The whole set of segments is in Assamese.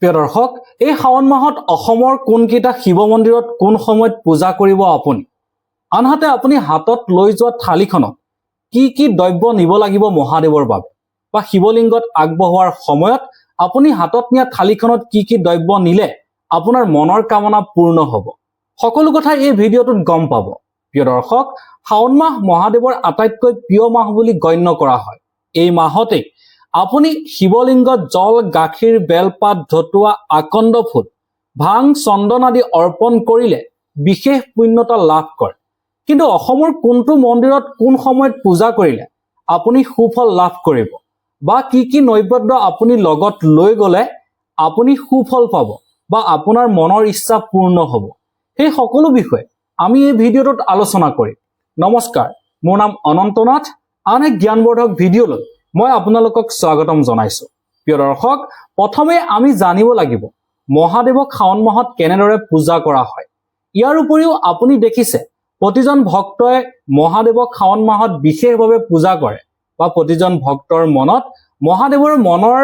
প্ৰিয় দৰ্শক, এই শাওণ মাহত অসমৰ কোনকেইটা শিৱ মন্দিৰত কোন সময়ত পূজা কৰিব আপুনি? আনহাতে আপুনি হাতত লৈ যোৱা থালিখনত কি কি দ্ৰব্য নিব লাগিব মহাদেৱৰ বাবে, বা শিৱলিংগত আগবঢ়োৱাৰ সময়ত আপুনি হাতত নিয়া থালিখনত কি কি দ্ৰব্য নিলে আপোনাৰ মনৰ কামনা পূৰ্ণ হ'ব, সকলো কথা এই ভিডিঅ'টোত গম পাব। প্ৰিয় দৰ্শক, শাওণ মাহ মহাদেৱৰ আটাইতকৈ প্ৰিয় মাহ বুলি গণ্য কৰা হয়। এই মাহতে আপুনি শিৱলিংগত জল, গাখীৰ, বেলপাত, ধতুৱা, আকন্দ ফুল, ভাং, চন্দন আদি অৰ্পণ কৰিলে বিশেষ পুণ্যতা লাভ কৰে। কিন্তু অসমৰ কোনটো মন্দিৰত কোন সময়ত পূজা কৰিলে আপুনি সুফল লাভ কৰিব, বা কি কি নৈবেদ্য আপুনি লগত লৈ গ'লে আপুনি সুফল পাব বা আপোনাৰ মনৰ ইচ্ছা পূৰ্ণ হ'ব, সেই সকলো বিষয়ে আমি এই ভিডিঅ'টোত আলোচনা কৰিম। নমস্কাৰ, মোৰ নাম অনন্ত নাথ। আন এক জ্ঞানবৰ্ধক ভিডিঅ'লৈ মই আপোনালোকক স্বাগতম জনাইছো। প্ৰিয় দৰ্শক, প্ৰথমে আমি জানিব লাগিব মহাদেৱক শাওণ মাহত কেনেদৰে পূজা কৰা হয়। ইয়াৰ উপৰিও আপুনি দেখিছে প্ৰতিজন ভক্তই মহাদেৱক শাওণ মাহত বিশেষভাৱে পূজা কৰে, বা প্ৰতিজন ভক্তৰ মনত মহাদেৱৰ মনৰ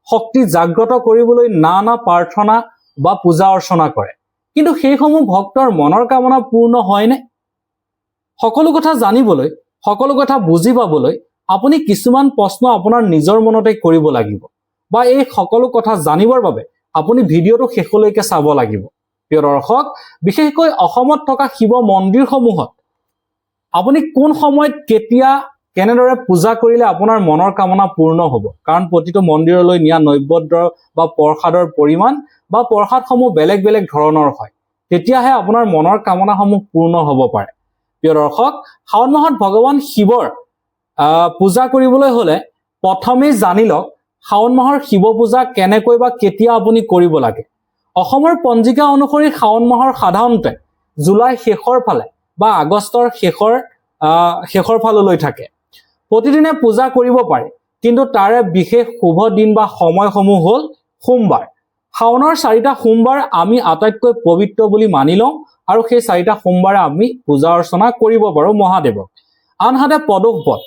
শক্তি জাগ্ৰত কৰিবলৈ নানা প্ৰাৰ্থনা বা পূজা অৰ্চনা কৰে। কিন্তু সেইসমূহ ভক্তৰ মনৰ কামনা পূৰ্ণ হয়নে? সকলো কথা জানিবলৈ, সকলো কথা বুজি পাবলৈ আপুনি কিছুমান প্ৰশ্ন আপোনাৰ নিজৰ মনতে কৰিব লাগিব, বা এই সকলো কথা জানিবৰ বাবে আপুনি ভিডিঅ'টো শেষলৈকে চাব লাগিব। প্ৰিয় দৰ্শক, বিশেষকৈ অসমত থকা শিৱ মন্দিৰসমূহত আপুনি কোন সময়ত কেতিয়া কেনেদৰে পূজা কৰিলে আপোনাৰ মনৰ কামনা পূৰ্ণ হ'ব, কাৰণ প্ৰতিটো মন্দিৰলৈ নিয়া নৈবেদ্য বা প্ৰসাদৰ পৰিমাণ বা প্ৰসাদসমূহ বেলেগ বেলেগ ধৰণৰ হয়, তেতিয়াহে আপোনাৰ মনৰ কামনাসমূহ পূৰ্ণ হ'ব পাৰে। প্ৰিয় দৰ্শক, শাওণ মাহত ভগৱান শিৱৰ পূজা কৰিবলৈ হলে প্ৰথমেই জানি লওক শাওণ মাহৰ শিৱ পূজা কেনেকৈ বা কেতিয়া আপুনি কৰিব লাগে। অসমৰ পঞ্জিকা অনুসৰি শাওণ মাহৰ সাধাৰণতে জুলাই শেষৰ ফালে বা আগষ্টৰ শেষৰ ফাললৈ থাকে। প্ৰতিদিনে পূজা কৰিব পাৰে, কিন্তু তাৰে বিশেষ শুভ দিন বা সময়সমূহ হ'ল সোমবাৰ। শাওণৰ 4টা সোমবাৰ আমি আটাইতকৈ পবিত্ৰ বুলি মানি লওঁ, আৰু সেই 4টা সোমবাৰে আমি পূজা অৰ্চনা কৰিব পাৰোঁ মহাদেৱক। আনহাতে প্ৰদোষপদ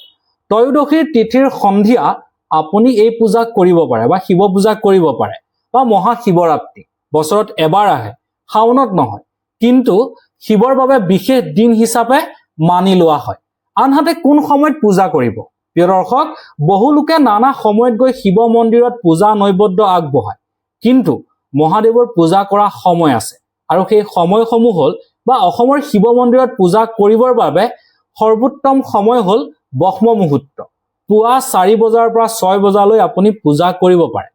ত্ৰয়োদশীৰ তিথিৰ সন্ধিয়া আপুনি এই পূজা কৰিব পাৰে বা শিৱ পূজা কৰিব পাৰে, বা মহাশিৱৰাত্ৰি বছৰত এবাৰ আহে, শাওণত নহয়, কিন্তু শিৱৰ বাবে বিশেষ দিন হিচাপে মানি লোৱা হয়। আনহাতে কোন সময়ত পূজা কৰিব? প্ৰিয় দৰ্শক, বহু লোকে নানা সময়ত গৈ শিৱ মন্দিৰত পূজা নৈবেদ্য আগবঢ়ায়, কিন্তু মহাদেৱৰ পূজা কৰা সময় আছে, আৰু সেই সময়সমূহ হ'ল, বা অসমৰ শিৱ মন্দিৰত পূজা কৰিবৰ বাবে সৰ্বোত্তম সময় হ'ল ব্ৰহ্ম মুহূৰ্ত। পুৱা 4 বজাৰ পৰা 6 বজালৈ আপুনি পূজা কৰিব পাৰে।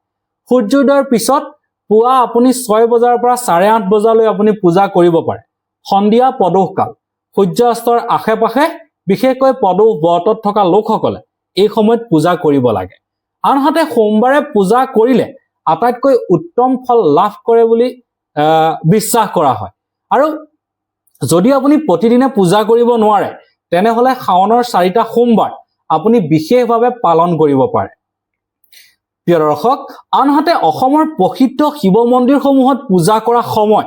সূৰ্যোদয়ৰ পিছত পুৱা আপুনি 6 বজাৰ পৰা 8:30 বজালৈ আপুনি পূজা কৰিব পাৰে। সন্ধিয়া প্ৰদোষকাল, সূৰ্যাস্তৰ আশে পাশে, বিশেষকৈ প্ৰদোষ ব্ৰতত থকা লোকসকলে এই সময়ত পূজা কৰিব লাগে। আনহাতে সোমবাৰে পূজা কৰিলে আটাইতকৈ উত্তম ফল লাভ কৰে বুলি বিশ্বাস কৰা হয়। আৰু যদি আপুনি প্ৰতিদিনে পূজা কৰিব নোৱাৰে, তেনেহলে শাওণৰ 4টা সোমবাৰ আপুনি বিশেষভাৱে পালন কৰিব পাৰে। প্ৰিয় দৰ্শক, আনহাতে অসমৰ প্ৰসিদ্ধ শিৱ মন্দিৰসমূহত পূজা কৰা সময়,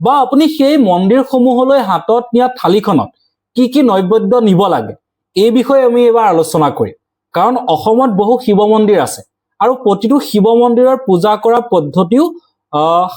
বা আপুনি সেই মন্দিৰসমূহলৈ হাতত নিয়া থালিখনত কি কি নৈবেদ্য নিব লাগে, এই বিষয়ে আমি এবাৰ আলোচনা কৰিম। কাৰণ অসমত বহু শিৱ মন্দিৰ আছে, আৰু প্ৰতিটো শিৱ মন্দিৰৰ পূজা কৰা পদ্ধতিও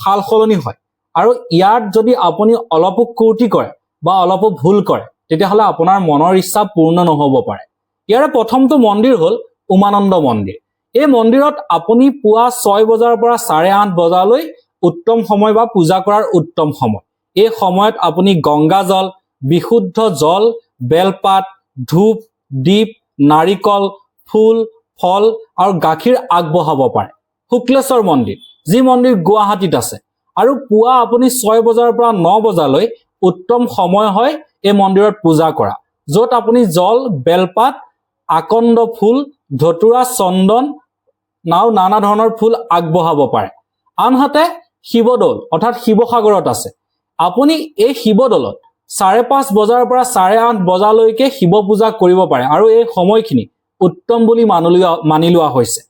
সাল সলনি হয়, আৰু ইয়াত যদি আপুনি অলপো ক্ৰুটি কৰে বা অলপো ভুল কৰে, তেতিয়াহ'লে আপোনাৰ মনৰ ইচ্ছা পূৰ্ণ নহ'ব পাৰে। ইয়াৰে প্ৰথমটো মন্দিৰ হ'ল উমানন্দ মন্দিৰ। এই মন্দিৰত আপুনি পুৱা 6 বজাৰ পৰা 8:30 বজালৈ উত্তম সময় বা পূজা কৰাৰ উত্তম সময়। এই সময়ত আপুনি গংগা জল, বিশুদ্ধ জল, বেলপাত, ধূপ, দীপ, নাৰিকল, ফুল, ফল আৰু গাখীৰ আগবঢ়াব পাৰে। শুক্লেশ্বৰ মন্দিৰ, যি মন্দিৰ গুৱাহাটীত আছে, আৰু পুৱা আপুনি 6 বজাৰ পৰা 9 বজালৈ উত্তম সময় হয় এই মন্দিৰত পূজা কৰা, য'ত আপুনি জল, বেলপাত, আকন্দ ফুল, ধতুৰা, চন্দন, নানা ধৰণৰ ফুল আগবঢ়াব পাৰে। আনহাতে শিৱদৌল অৰ্থাৎ শিৱসাগৰত আছে, আপুনি এই শিৱদৌলত 5:30 বজাৰ পৰা 8:30 বজালৈকে শিৱ পূজা কৰিব পাৰে, আৰু এই সময়খিনি উত্তম বুলি মানি লোৱা হৈছে,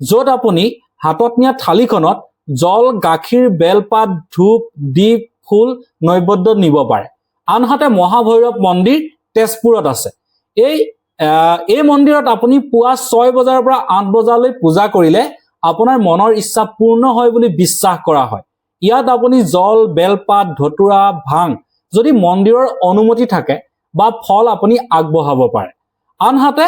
য'ত আপুনি হাতত নিয়া থালিখনত জল, গাখীৰ, বেলপাত, ধূপ, দীপ, ফুল, নৈবেদ্য নিব পাৰে। আনহাতে মহাভৈৰৱ মন্দিৰ তেজপুৰত আছে। এই মন্দিৰত আপুনি পুৱা 6 বজাৰ পৰা 8 বজালৈ পূজা কৰিলে আপোনাৰ মনৰ ইচ্ছা পূৰ্ণ হয় বুলি বিশ্বাস কৰা হয়। ইয়াত আপুনি জল, বেলপাত, ধতুৰা, ভাং যদি মন্দিৰৰ অনুমতি থাকে বা ফল আপুনি আগবঢ়াব পাৰে। আনহাতে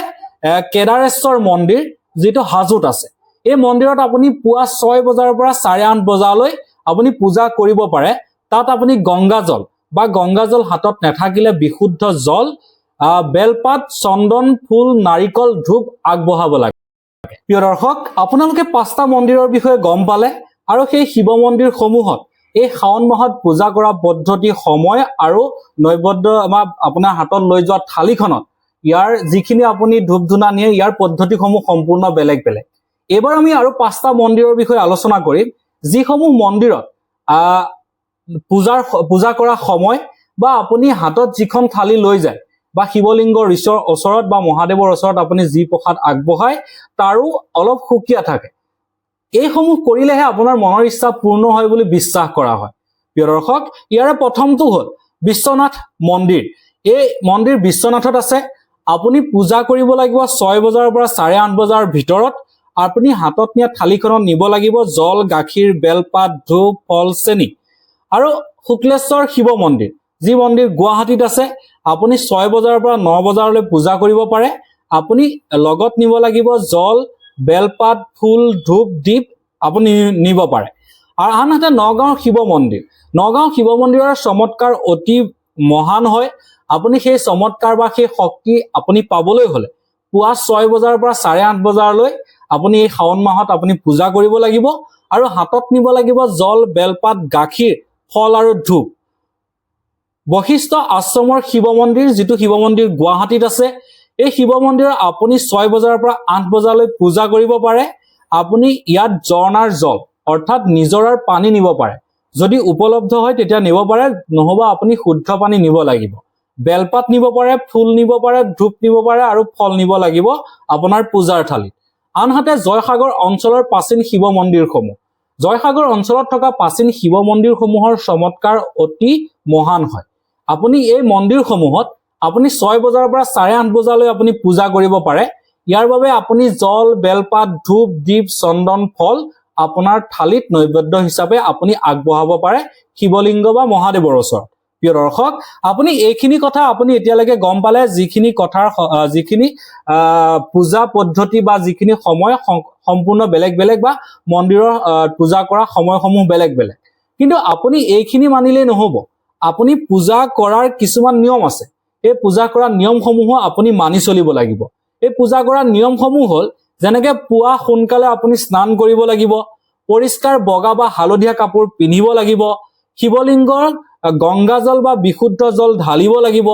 কেদাৰেশ্বৰ মন্দিৰ যিটো হাজোত আছে, এই মন্দিৰত আপুনি পুৱা 6 বজাৰ পৰা 8:30 বজালৈ আপুনি পূজা কৰিব পাৰে। তাত আপুনি গংগাজল বা গংগাজল হাতত নাথাকিলে বিশুদ্ধ জল, বেলপাত, চন্দন, ফুল, নাৰিকল, ধূপ আগবঢ়াব লাগে। প্ৰিয় দৰ্শক, আপোনালোকে 5টা মন্দিৰৰ বিষয়ে গম পালে আৰু সেই শিৱ মন্দিৰসমূহত এই শাওণ মাহত পূজা কৰা পদ্ধতি, সময় আৰু নৈবেদ্য আপোনাৰ হাতত লৈ যোৱা থালিখনত ইয়াৰ যিখিনি আপুনি ধূপ ধূনা নিয়ে ইয়াৰ পদ্ধতিসমূহ সম্পূৰ্ণ বেলেগ বেলেগ। এইবাৰ আমি আৰু 5টা মন্দিৰৰ বিষয়ে আলোচনা কৰিম, যিসমূহ মন্দিৰত পূজা কৰা সময় বা আপুনি হাতত যিখন থালি লৈ যায় বা শিৱলিংগৰ ওচৰত বা মহাদেৱৰ ওচৰত আপুনি যি প্ৰসাদ আগবঢ়ায় তাৰো অলপ সুকীয়া থাকে। এইসমূহ কৰিলেহে আপোনাৰ মনৰ ইচ্ছা পূৰ্ণ হয় বুলি বিশ্বাস কৰা হয়। প্ৰিয় দৰ্শক, ইয়াৰে প্ৰথমটো হ'ল বিশ্বনাথ মন্দিৰ। এই মন্দিৰ বিশ্বনাথত আছে। আপুনি পূজা কৰিব লাগিব 6 বজাৰ পৰা 8:30 বজাৰ ভিতৰত। আপুনি হাতত নিয়া থালিখনত নিব লাগিব জল, গাখীৰ, বেলপাত, ধূপ, ফল, চেনি। আৰু শুক্লেশ্বৰ শিৱ মন্দিৰ, যি মন্দিৰ গুৱাহাটীত আছে, আপুনি 6 বজাৰ পৰা 9 বজালৈ পূজা কৰিব পাৰে। আপুনি লগত নিব লাগিব জল, বেলপাত, ফুল, ধূপ, দীপ আপুনি নিব পাৰে। আৰু আনহাতে নগাঁৱৰ শিৱ মন্দিৰ, নগাঁও শিৱ মন্দিৰৰ চমৎকাৰ অতি মহান হয়। আপুনি সেই চমৎকাৰ বা সেই শক্তি আপুনি পাবলৈ হলে পুৱা 6 বজাৰ পৰা 8:30 বজালৈ আপুনি এই শাওণ মাহত আপুনি পূজা কৰিব লাগিব আৰু হাতত নিব লাগিব জল, বেলপাত, গাখীৰ, ফল আৰু ধূপ। বশিষ্ঠ আশ্ৰমৰ শিৱ মন্দিৰ, যিটো শিৱ মন্দিৰ গুৱাহাটীত আছে, এই শিৱ মন্দিৰত আপুনি 6 বজাৰ পৰা 8 বজালৈ পূজা কৰিব পাৰে। আপুনি ইয়াত ঝৰ্ণাৰ জল অৰ্থাৎ নিজৰাৰ পানী নিব পাৰে। যদি উপলব্ধ হয় তেতিয়া নিব পাৰে, নহবা আপুনি শুদ্ধ পানী নিব লাগিব। বেলপাত নিব পাৰে, ফুল নিব পাৰে, ধূপ নিব পাৰে আৰু ফল নিব লাগিব আপোনাৰ পূজাৰ থালিত। আনহাতে জয়সাগৰ অঞ্চলৰ প্ৰাচীন শিৱ মন্দিৰসমূহ, জয়সাগৰ অঞ্চলত থকা প্ৰাচীন শিৱ মন্দিৰসমূহৰ চমৎকাৰ অতি মহান হয়। আপুনি এই মন্দিৰসমূহত আপুনি 6 বজাৰ পৰা 8:30 বজালৈ আপুনি পূজা কৰিব পাৰে। ইয়াৰ বাবে আপুনি জল, বেলপাত, ধূপ, দীপ, চন্দন, ফল আপোনাৰ থালিত নৈবেদ্য হিচাপে আপুনি আগবঢ়াব পাৰে শিৱলিংগ বা মহাদেৱৰ ওচৰত। প্ৰিয় দৰ্শক, আপুনি এইখিনি কথা আপুনি এতিয়ালৈকে গম পালে, যিখিনি পূজা পদ্ধতি বা যিখিনি সময় সম্পূৰ্ণ বেলেগ বেলেগ বা মন্দিৰৰ পূজা কৰা সময়সমূহ বেলেগ বেলেগ। কিন্তু আপুনি এইখিনি মানিলেই নহব, আপুনি পূজা কৰাৰ কিছুমান নিয়ম আছে। এই পূজা কৰা নিয়মসমূহো আপুনি মানি চলিব লাগিব। এই পূজা কৰা নিয়মসমূহ হ'ল, যেনেকে পুৱা সোনকালে আপুনি স্নান কৰিব লাগিব, পৰিষ্কাৰ বগা বা হালধীয়া কাপোৰ পিন্ধিব লাগিব, শিৱলিংগৰ গংগাজল বা বিশুদ্ধ জল ঢালিব লাগিব,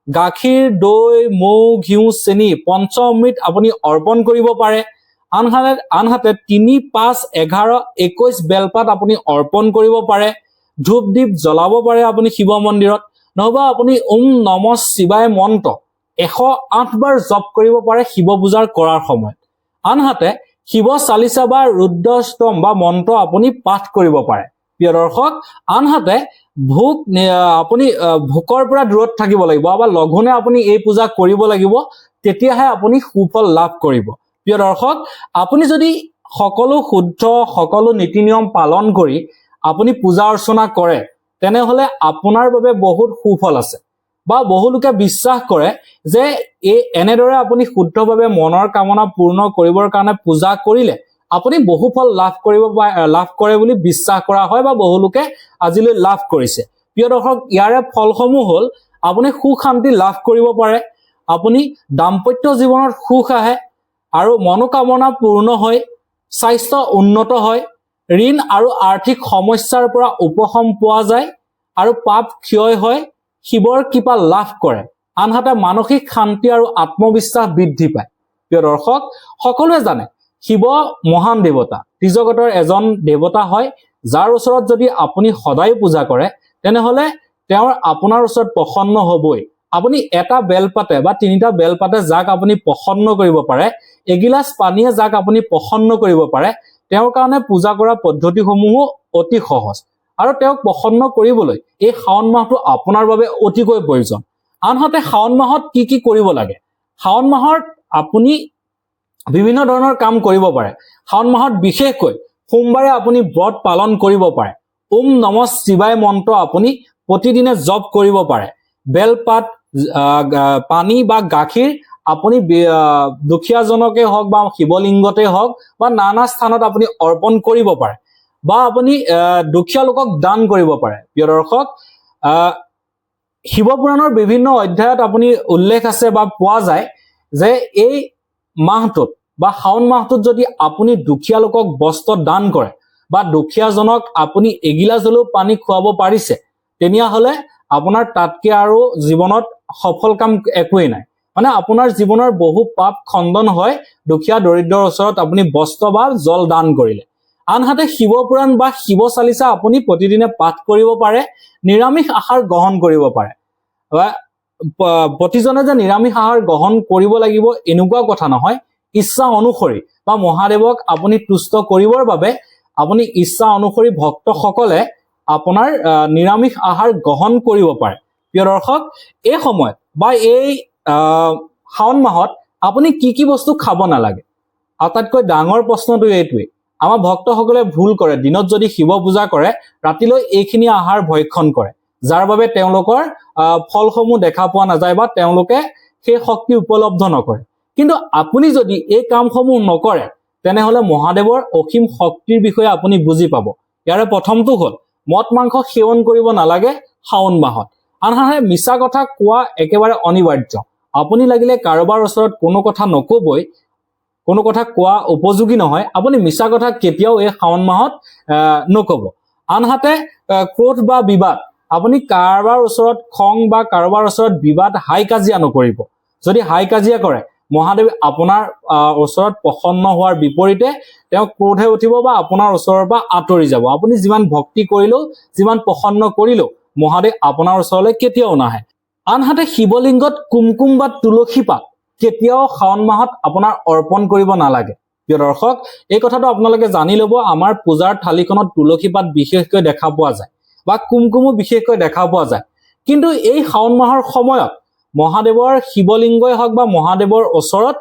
গাখীৰ, দৈ, মৌ, ঘিউ, চেনি, পঞ্চঅমৃত আপুনি অৰ্পণ কৰিব পাৰে। আনহাতে 3, 5, 11, 21 বেলপাত আপুনি অৰ্পণ কৰিব পাৰে। ধূপ দীপ জ্বলাব পাৰে আপুনি শিৱ মন্দিৰত, নহবা আপুনি ওম নম শিৱায় মন্ত্ৰ 108 বাৰ জপ কৰিব পাৰে শিৱ পূজাৰ কৰাৰ সময়ত। আনহাতে শিৱ চালিচা বা ৰুদ্ৰষ্টম বা মন্ত্ৰ আপুনি পাঠ কৰিব পাৰে। প্ৰিয় দৰ্শক, আনহাতে আপুনি ভোকৰ পৰা দূৰত থাকিব লাগিব বা লঘোণে আপুনি এই পূজা কৰিব লাগিব, তেতিয়াহে আপুনি সুফল লাভ কৰিব। প্ৰিয় দৰ্শক, আপুনি যদি সকলো শুদ্ধ, সকলো নীতি নিয়ম পালন কৰি আপুনি পূজা অৰ্চনা কৰে, তেনেহলে আপোনাৰ বাবে বহুত সুফল আছে। বা বহুলোকে বিশ্বাস কৰে যে এনেদৰে আপুনি শুদ্ধভাৱে মনৰ কামনা পূৰ্ণ কৰিবৰ কাৰণে পূজা কৰিলে আপুনি বহু ফল লাভ কৰে বুলি বিশ্বাস কৰা হয় বা বহুলোকে আজিলৈ লাভ কৰিছে। প্ৰিয় দৰ্শক, ইয়াৰে ফলসমূহ হ'ল, আপুনি সুখ শান্তি লাভ কৰিব পাৰে, আপুনি দাম্পত্য জীৱনত সুখ আহে আৰু মনোকামনা পূৰ্ণ হয়, স্বাস্থ্য উন্নত হয়, ঋণ আৰু আৰ্থিক সমস্যাৰ পৰা উপশম পোৱা যায় আৰু পাপ ক্ষয় হয়, শিৱৰ কৃপা লাভ কৰে। আনহাতে মানসিক শান্তি আৰু আত্মবিশ্বাস বৃদ্ধি পায়। প্ৰিয় দৰ্শক, সকলোৱে জানে শিৱ মহান দেৱতা, ত্ৰিজগতৰ এজন দেৱতা হয়, যাৰ ওচৰত যদি আপুনি সদায় পূজা কৰে তেনেহলে তেওঁৰ আপোনাৰ ওচৰত প্ৰসন্ন হবই। আপুনি এটা বেলপাতে বা 3টা বেলপাতে যাক আপুনি প্ৰসন্ন কৰিব পাৰে, এগিলাচ পানীয়ে যাক আপুনি প্ৰসন্ন কৰিব পাৰে, তেওঁৰ কাৰণে পূজা কৰা পদ্ধতিসমূহো অতি সহজ। আৰু তেওঁক প্ৰসন্ন কৰিবলৈ এই শাওণ মাহটো আপোনাৰ বাবে অতিকৈ প্ৰয়োজন। আনহাতে শাওণ মাহত কি কি কৰিব লাগে? শাওণ মাহত আপুনি বিভিন্ন ধৰণৰ কাম কৰিব পাৰে। শাওণ মাহত বিশেষকৈ সোমবাৰে আপুনি ব্ৰত পালন কৰিব পাৰে। ওম নম শিৱায় মন্ত্ৰ আপুনি প্ৰতিদিনে জপ কৰিব পাৰে। বেলপাত, পানী বা গাখীৰ আপুনি দুখীয়াজনকে হওক বা শিৱলিংগতে হওক বা নানা স্থানত আপুনি অৰ্পণ কৰিব পাৰে বা আপুনি দুখীয়া লোকক দান কৰিব পাৰে। প্ৰিয় দৰ্শক, শিৱপুৰাণৰ বিভিন্ন অধ্যায়ত আপুনি উল্লেখ আছে বা পোৱা যায় যে এই মাহটোত বা শাওণ মাহটোত যদি আপুনি দুখীয়া লোকক বস্ত্ৰ দান কৰে বা দুখীয়াজনক আপুনি এগিলাচ হলেও পানী খুৱাব পাৰিছে, তেতিয়াহ'লে আপোনাৰ তাতকে আৰু জীৱনত সফল কাম একোৱেই নাই। মানে আপোনাৰ জীৱনৰ বহু পাপ খণ্ডন হয় দুখীয়া দৰিদ্ৰৰ ওচৰত আপুনি বস্ত্ৰ বা জল দান কৰিলে। আনহাতে শিৱপুৰাণ বা শিৱ চালিচা আপুনি প্ৰতিদিনে পাঠ কৰিব পাৰে, নিৰামিষ আহাৰ গ্ৰহণ কৰিব পাৰে। প্ৰতিজনে যে নিৰামিষ আহাৰ গ্ৰহণ কৰিব লাগিব এনেকুৱা কথা নহয়। ইচ্ছা অনুসৰি বা মহাদেৱক আপুনি তুষ্ট কৰিবৰ বাবে আপুনি ইচ্ছা অনুসৰি ভক্তসকলে আপোনাৰ নিৰামিষ আহাৰ গ্ৰহণ কৰিব পাৰে। প্ৰিয় দৰ্শক, এই সময়ত বা এই শাওণ মাহত আপুনি কি কি বস্তু খাব নালাগে? আটাইতকৈ ডাঙৰ প্ৰশ্নটো এইটোৱেই। আমাৰ ভক্তসকলে ভুল কৰে, দিনত যদি শিৱ পূজা কৰে ৰাতিলৈ এইখিনি আহাৰ ভক্ষণ কৰে, যাৰ বাবে তেওঁলোকৰ ফলসমূহ দেখা পোৱা নাযায় বা তেওঁলোকে সেই শক্তি উপলব্ধ নকৰে। কিন্তু আপুনি যদি এই কামসমূহ নকৰে তেনেহলে মহাদেৱৰ অসীম শক্তিৰ বিষয়ে আপুনি বুজি পাব। ইয়াৰে প্ৰথমটো হল মদ মাংস সেৱন কৰিব নালাগে শাওণ মাহত। আনহাতে মিছা কথা কোৱা একেবাৰে অনিবাৰ্য। আপুনি লাগিলে কাৰোবাৰ ওচৰত কোনো কথা নকবই, কোনো কথা কোৱা উপযোগী নহয়, আপুনি মিছা কথা কেতিয়াও এই শাওণ মাহত নকব। আনহাতে ক্ৰোধ বা বিবাদ, আপুনি কাৰোবাৰ ওচৰত খং বা কাৰোবাৰ ওচৰত বিবাদ হাই কাজিয়া নকৰিব। যদি হাই কাজিয়া কৰে মহাদেৱ আপোনাৰ ওচৰত প্ৰসন্ন হোৱাৰ বিপৰীতে তেওঁ ক্ৰোধে উঠিব বা আপোনাৰ ওচৰৰ পৰা আঁতৰি যাব। আপুনি যিমান ভক্তি কৰিলেও যিমান প্ৰসন্ন কৰিলেও মহাদেৱ আপোনাৰ ওচৰলৈ কেতিয়াও নাহে। আনহাতে শিৱলিংগত কুমকুম বা তুলসী পাত কেতিয়াও শাওণ মাহত আপোনাৰ অৰ্পণ কৰিব নালাগে। প্ৰিয় দৰ্শক, এই কথাটো আপোনালোকে জানি ল'ব। আমাৰ পূজাৰ থালিখনত তুলসী পাত বিশেষকৈ দেখা পোৱা যায় বা কুমকুমো বিশেষকৈ দেখা পোৱা যায়। কিন্তু এই শাওণ মাহৰ সময়ত মহাদেৱৰ শিৱলিংগই হওক বা মহাদেৱৰ ওচৰত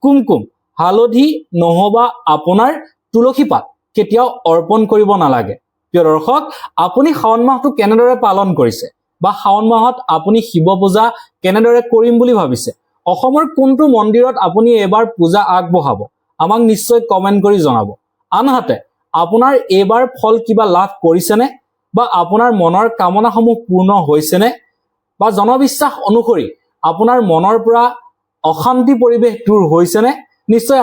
কুমকুম, হালধি নহবা আপোনাৰ তুলসী পাত কেতিয়াও অৰ্পণ কৰিব নালাগে। প্ৰিয় দৰ্শক, আপুনি শাওণ মাহটো কেনেদৰে পালন কৰিছে বা শাওণ মাহত আপুনি শিৱ পূজা কেনেদৰে কৰিম বুলি ভাবিছে? অসমৰ কোনটো মন্দিৰত আপুনি এবাৰ পূজা আগবঢ়াব? আমাক নিশ্চয় কমেন্ট কৰি জনাব। আনহাতে আপোনাৰ এইবাৰ ফল কিবা লাভ কৰিছেনে বা আপোনাৰ মনৰ কামনাসমূহ পূৰ্ণ হৈছেনে বা জনবিশ্বাস অনুসৰি আপোনাৰ মনৰ পৰা অশান্তি পৰিৱেশ দূৰ হৈছেনে? নিশ্চয়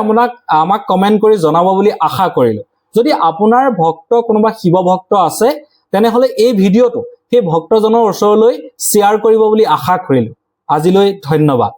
আমাক কমেন্ট কৰি জনাব বুলি আশা কৰিলো। যদি আপোনাৰ ভক্ত কোনোবা শিৱ ভক্ত আছে তেনেহলে এই ভিডিঅটো সেই ভক্তজনৰ ওচৰলৈ শ্বেয়াৰ কৰিব বুলি আশা কৰিলো। আজিলৈ ধন্যবাদ।